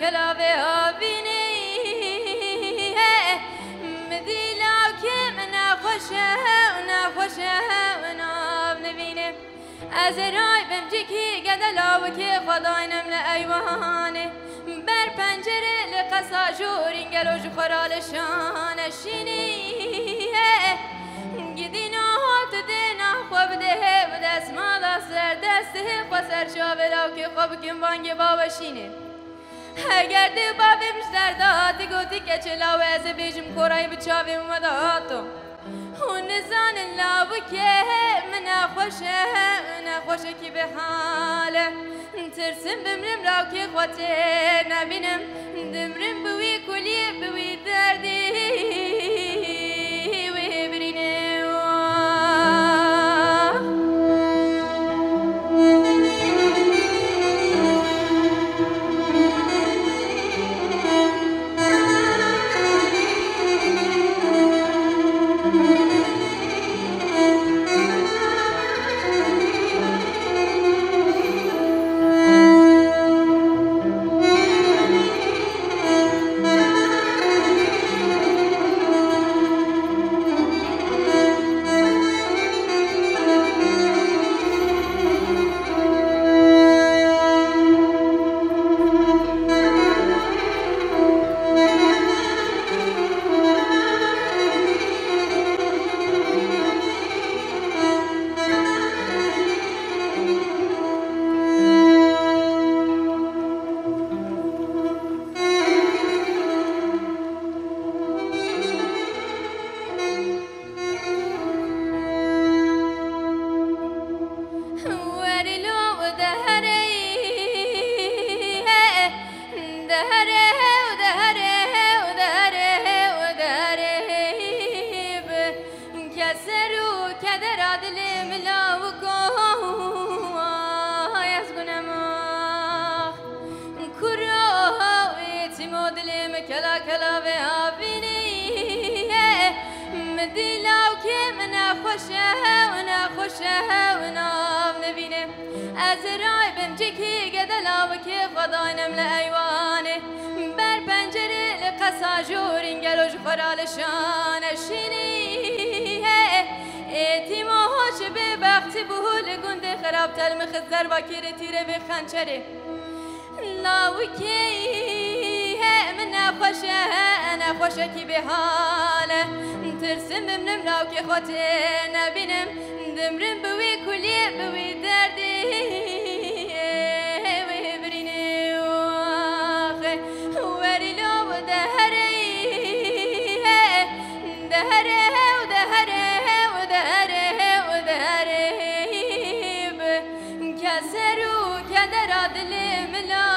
كلاوي هابيني مديلا كم نخوشه ونخوشه وناب نبينه ازراي بمجيكي قدلا وكي خداي نملا ايوانه بر پنجره لقصا جورين قالوا جخرا لشان الشيني قدينا هات دينا خوب ده بدس مالا سر دسته قصر شابلا وكي خوب كم وانگي بابشينه اگر دو بابم دردات گوتی که چلاو از بیجم کورای بچاوی مداتو اون زان لاو که من خوشه کی به حاله ترسم بمرم راو که خاطر نبینم دمرم بوی کلی بوی دردی و برینه ازراي بمجيكي قدلا وكي خداينم لأيوانه بر پنجره لقصا جورين قالوا جخرا لشان الشيني ايتيمو هوش ببختي بهو لقند خراب تلمخ الزربا كيري تيري بخنشري لا وكي من انا خوشه كي بحاله ترسم بمنم لاوكي خوتي نبينم دمرم بوي كلي بوي دردي كسروا كدر دل ملا